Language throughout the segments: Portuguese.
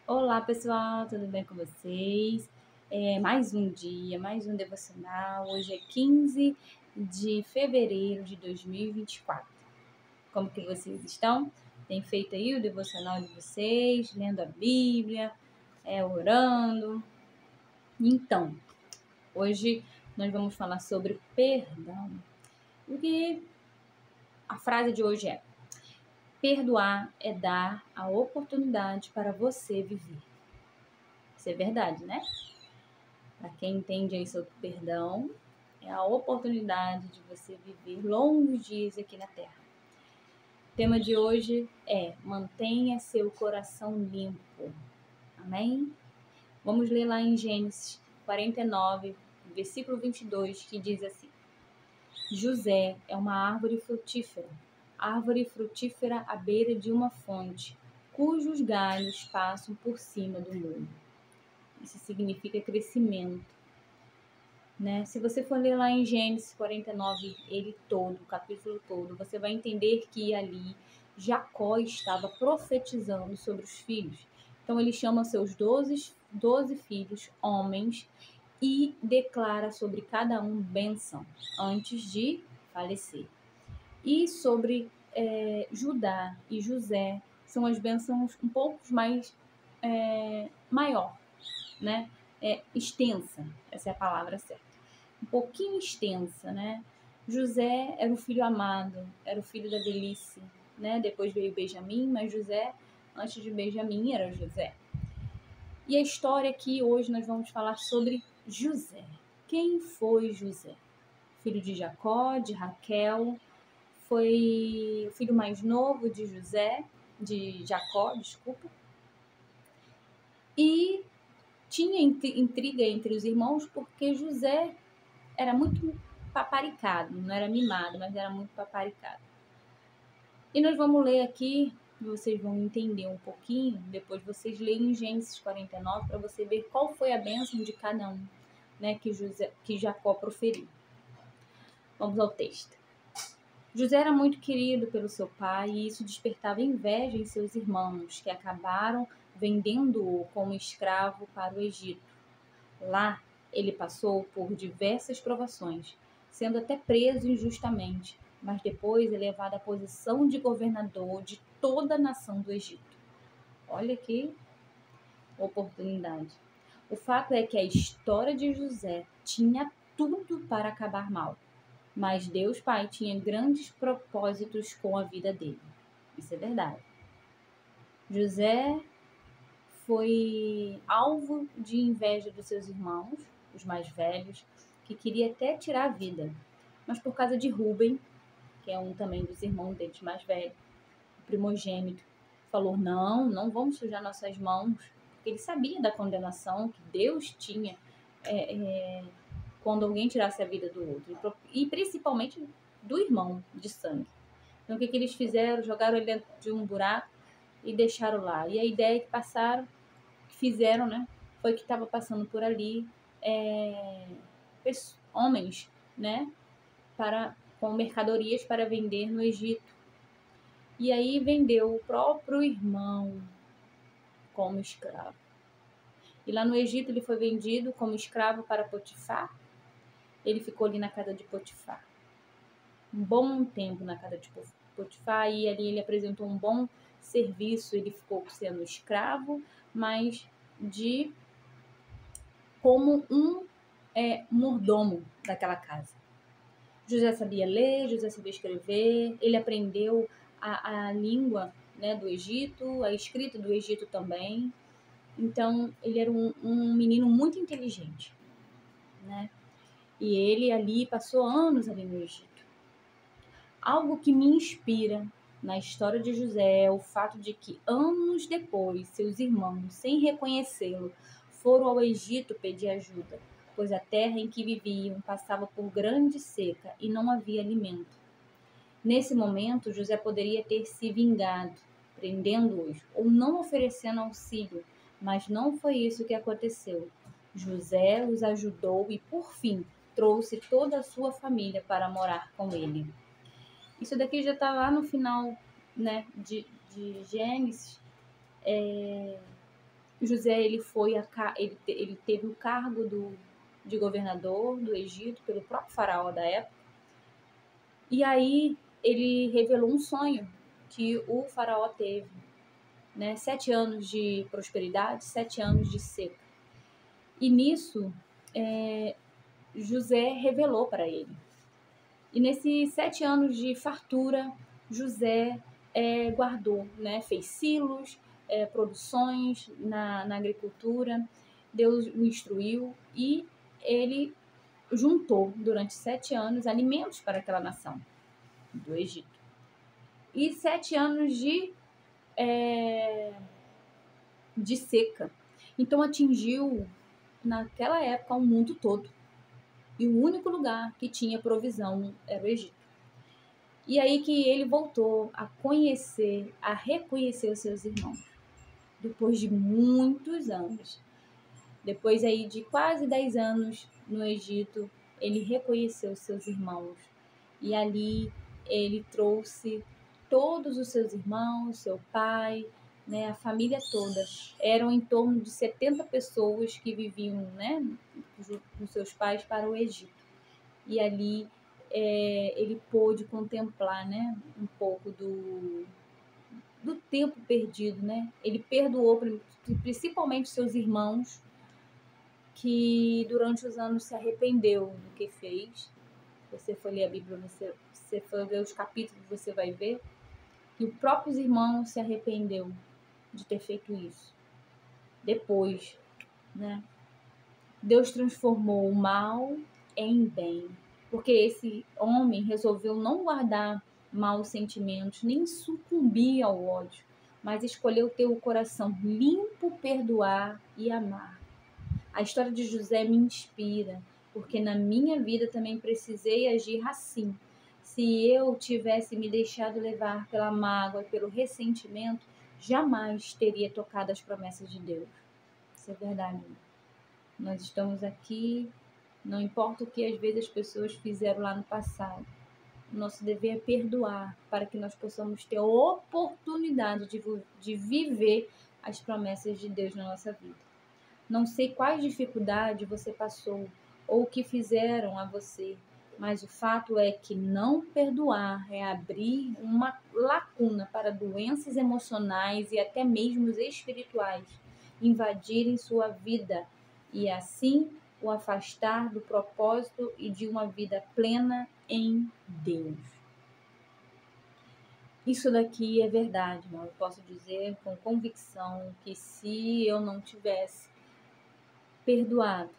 Olá, pessoal, tudo bem com vocês? Mais um dia, mais um devocional. Hoje é 15 de fevereiro de 2024. Como que vocês estão? Tem feito aí o devocional de vocês, lendo a Bíblia, orando? Então, hoje nós vamos falar sobre perdão. O que a frase de hoje é: perdoar é dar a oportunidade para você viver. Isso é verdade, né? Para quem entende aí sobre perdão, é a oportunidade de você viver longos dias aqui na Terra. O tema de hoje é: mantenha seu coração limpo. Amém? Vamos ler lá em Gênesis 49, versículo 22, que diz assim: José é uma árvore frutífera à beira de uma fonte, cujos galhos passam por cima do muro. Isso significa crescimento. Né? Se você for ler lá em Gênesis 49, ele todo, o capítulo todo, você vai entender que ali Jacó estava profetizando sobre os filhos. Então ele chama seus 12 filhos, homens, e declara sobre cada um bênção antes de falecer. E sobre Judá e José, são as bênçãos um pouco mais maior, né? Extensa, essa é a palavra certa. Um pouquinho extensa, né? José era o filho amado, era o filho da velhice, né? Depois veio Benjamim, mas José, antes de Benjamim, era José. E a história aqui, hoje nós vamos falar sobre José. Quem foi José? Filho de Jacó, de Raquel, foi o filho mais novo de Jacó, desculpa. E tinha intriga entre os irmãos porque José era muito paparicado, não era mimado, mas era muito paparicado. E nós vamos ler aqui, vocês vão entender um pouquinho, depois vocês leem em Gênesis 49 para você ver qual foi a bênção de cada um, né, que Jacó proferiu. Vamos ao texto. José era muito querido pelo seu pai e isso despertava inveja em seus irmãos, que acabaram vendendo-o como escravo para o Egito. Lá, ele passou por diversas provações, sendo até preso injustamente, mas depois elevado à posição de governador de toda a nação do Egito. Olha que oportunidade. O fato é que a história de José tinha tudo para acabar mal, mas Deus Pai tinha grandes propósitos com a vida dele. Isso é verdade. José foi alvo de inveja dos seus irmãos, os mais velhos, que queria até tirar a vida. Mas por causa de Rúben, que é um também dos irmãos deles mais velho, o primogênito, falou: não vamos sujar nossas mãos. Porque ele sabia da condenação que Deus tinha quando alguém tirasse a vida do outro. E principalmente do irmão de sangue. Então o que eles fizeram? Jogaram ele dentro de um buraco e deixaram lá. E a ideia que fizeram, né, foi que estava passando por ali homens, né, com mercadorias para vender no Egito. E aí vendeu o próprio irmão como escravo. E lá no Egito ele foi vendido como escravo para Potifar. Ele ficou ali na casa de Potifar um bom tempo na casa de Potifar, e ali ele apresentou um bom serviço. Ele ficou sendo escravo, mas como um mordomo daquela casa. José sabia ler, José sabia escrever, ele aprendeu a língua, né, do Egito, a escrita do Egito também. Então, ele era um menino muito inteligente, né? E ele ali passou anos ali no Egito. Algo que me inspira na história de José é o fato de que, anos depois, seus irmãos, sem reconhecê-lo, foram ao Egito pedir ajuda, pois a terra em que viviam passava por grande seca e não havia alimento. Nesse momento, José poderia ter se vingado, prendendo-os ou não oferecendo auxílio, mas não foi isso que aconteceu. José os ajudou e, por fim, trouxe toda a sua família para morar com ele. Isso daqui já está lá no final, né, de Gênesis. José ele teve o cargo de governador do Egito pelo próprio faraó da época. E aí ele revelou um sonho que o faraó teve, né? 7 anos de prosperidade, 7 anos de seca. E nisso, José revelou para ele. E nesses 7 anos de fartura, José guardou, né? Fez silos, produções na agricultura. Deus o instruiu e ele juntou durante 7 anos alimentos para aquela nação do Egito. E 7 anos de seca. Então atingiu naquela época o mundo todo. E o único lugar que tinha provisão era o Egito. E aí que ele voltou a conhecer, a reconhecer os seus irmãos. Depois de muitos anos. Depois aí de quase 10 anos no Egito, ele reconheceu os seus irmãos. E ali ele trouxe todos os seus irmãos, seu pai, né, a família toda. Eram em torno de 70 pessoas que viviam, né, com seus pais para o Egito. E ali ele pôde contemplar, né, um pouco do tempo perdido, né? Ele perdoou principalmente seus irmãos, que durante os anos se arrependeu do que fez. Se você for ler a Bíblia, você for ver os capítulos, você vai ver que os próprios irmãos se arrependeu de ter feito isso. Depois, né? Deus transformou o mal em bem, porque esse homem resolveu não guardar maus sentimentos, nem sucumbir ao ódio, mas escolheu ter o coração limpo, perdoar e amar. A história de José me inspira, porque na minha vida também precisei agir assim. Se eu tivesse me deixado levar pela mágoa e pelo ressentimento, jamais teria tocado as promessas de Deus. Isso é verdade. Nós estamos aqui, não importa o que às vezes as pessoas fizeram lá no passado. O nosso dever é perdoar, para que nós possamos ter a oportunidade de viver as promessas de Deus na nossa vida. Não sei quais dificuldades você passou ou o que fizeram a você, mas o fato é que não perdoar é abrir uma lacuna para doenças emocionais e até mesmo espirituais invadirem sua vida e assim o afastar do propósito e de uma vida plena em Deus. Isso daqui é verdade, irmão. Eu posso dizer com convicção que se eu não tivesse perdoado,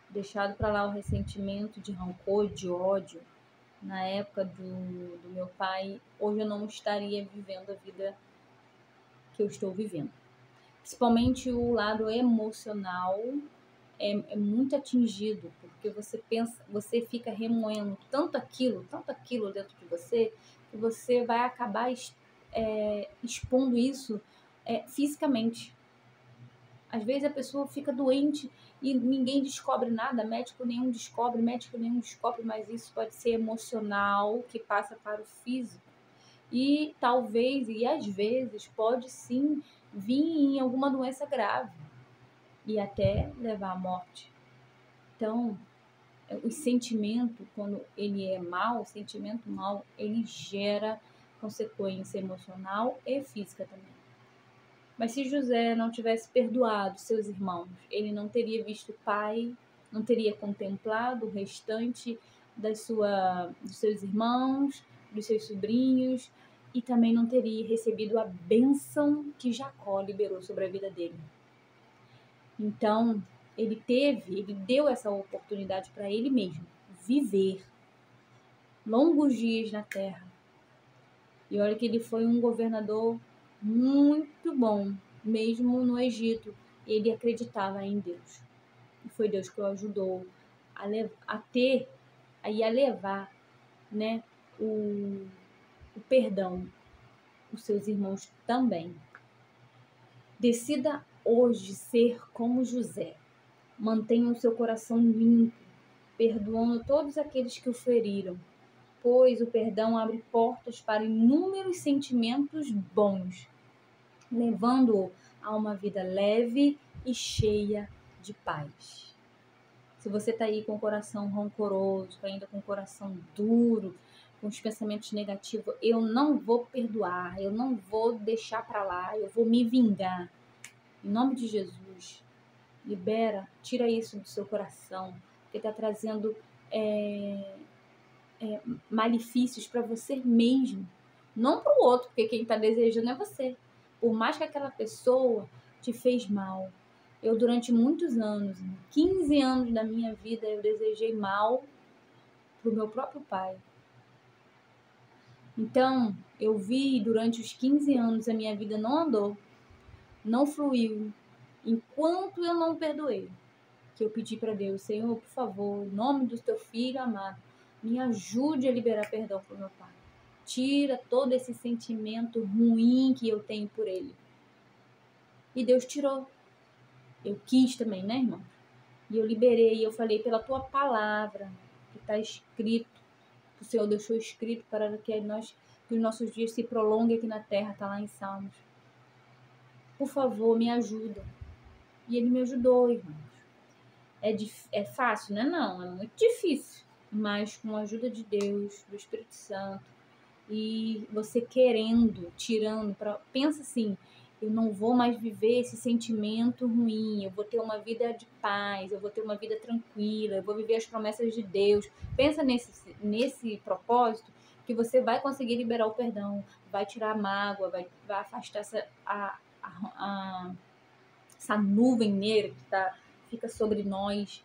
deixado para lá o ressentimento, de rancor, de ódio, na época do meu pai, hoje eu não estaria vivendo a vida que eu estou vivendo. Principalmente o lado emocional é muito atingido, porque você fica remoendo tanto aquilo dentro de você, que você vai acabar expondo isso fisicamente. Às vezes a pessoa fica doente e ninguém descobre nada, médico nenhum descobre, mas isso pode ser emocional que passa para o físico. E talvez, e às vezes, pode sim vir em alguma doença grave e até levar à morte. Então, o sentimento, quando ele é mau, o sentimento mau, ele gera consequência emocional e física também. Mas se José não tivesse perdoado seus irmãos, ele não teria visto o pai, não teria contemplado o restante dos seus irmãos, dos seus sobrinhos, e também não teria recebido a bênção que Jacó liberou sobre a vida dele. Então, ele deu essa oportunidade para ele mesmo, viver longos dias na terra. E olha que ele foi um governador muito bom, mesmo no Egito. Ele acreditava em Deus. E foi Deus que o ajudou a levar, né, o perdão, os seus irmãos também. Decida hoje ser como José. Mantenha o seu coração limpo, perdoando todos aqueles que o feriram, pois o perdão abre portas para inúmeros sentimentos bons, levando-o a uma vida leve e cheia de paz. Se você está aí com o coração rancoroso, ainda com o coração duro, com os pensamentos negativos, eu não vou perdoar, eu não vou deixar para lá, eu vou me vingar. Em nome de Jesus, libera, tira isso do seu coração, porque está trazendo malefícios para você mesmo, não para o outro, porque quem está desejando é você. Por mais que aquela pessoa te fez mal. Eu, durante muitos anos, 15 anos da minha vida, eu desejei mal para o meu próprio pai. Então, eu vi durante os 15 anos a minha vida não andou, não fluiu, enquanto eu não perdoei. Que eu pedi para Deus, Senhor, por favor, em nome do teu filho amado, me ajude a liberar perdão para o meu pai. Tira todo esse sentimento ruim que eu tenho por ele. E Deus tirou. Eu quis também, né, irmão? E eu liberei, eu falei pela tua palavra, que está escrito, que o Senhor deixou escrito para que os nossos dias se prolonguem aqui na terra, está lá em Salmos. Por favor, me ajuda. E ele me ajudou, irmãos. É fácil, né? Não, é muito difícil. Mas com a ajuda de Deus, do Espírito Santo, e você querendo, tirando, pensa assim, eu não vou mais viver esse sentimento ruim, eu vou ter uma vida de paz, eu vou ter uma vida tranquila, eu vou viver as promessas de Deus. Pensa nesse propósito, que você vai conseguir liberar o perdão, vai tirar a mágoa, vai afastar essa nuvem negra que fica sobre nós,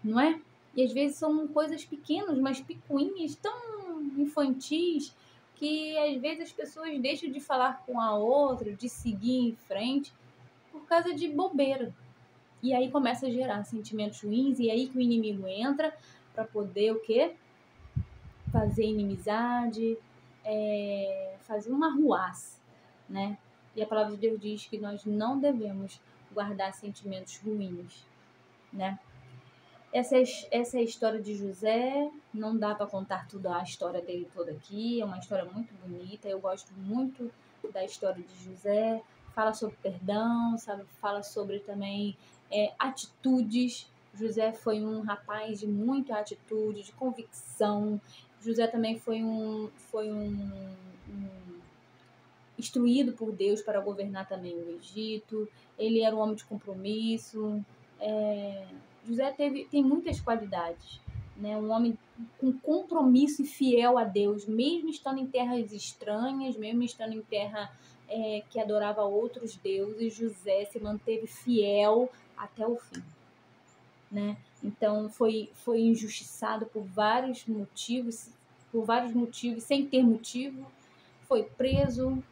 não é? E às vezes são coisas pequenas, mas picuinhas, tão infantis, que às vezes as pessoas deixam de falar com a outra, de seguir em frente, por causa de bobeira. E aí começa a gerar sentimentos ruins, e aí que o inimigo entra para poder o quê? Fazer inimizade, fazer uma arruaça, né? E a palavra de Deus diz que nós não devemos guardar sentimentos ruins, né? Essa é a história de José. Não dá para contar toda a história dele toda aqui. É uma história muito bonita. Eu gosto muito da história de José. Fala sobre perdão, sabe? Fala sobre também atitudes. José foi um rapaz de muita atitude, de convicção. José também foi um instruído por Deus para governar também o Egito. Ele era um homem de compromisso. José tem muitas qualidades, né? Um homem com compromisso e fiel a Deus, mesmo estando em terras estranhas, mesmo estando em terra que adorava outros deuses, José se manteve fiel até o fim, né? Então foi injustiçado por vários motivos, sem ter motivo, foi preso,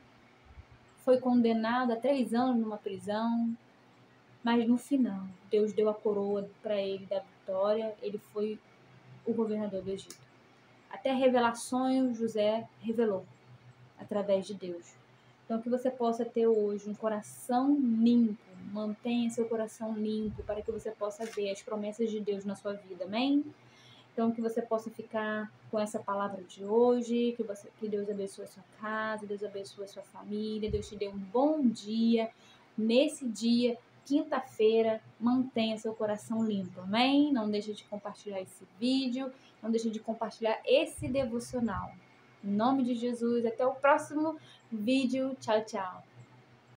foi condenado a 3 anos numa prisão. Mas no final, Deus deu a coroa para ele da vitória, ele foi o governador do Egito. Até revelações José revelou através de Deus. Então que você possa ter hoje um coração limpo, mantenha seu coração limpo para que você possa ver as promessas de Deus na sua vida, amém? Então que você possa ficar com essa palavra de hoje, que Deus abençoe a sua casa, Deus abençoe a sua família, Deus te dê um bom dia nesse dia. Quinta-feira, mantenha seu coração limpo, amém? Não deixe de compartilhar esse vídeo, não deixe de compartilhar esse devocional. Em nome de Jesus, até o próximo vídeo. Tchau, tchau.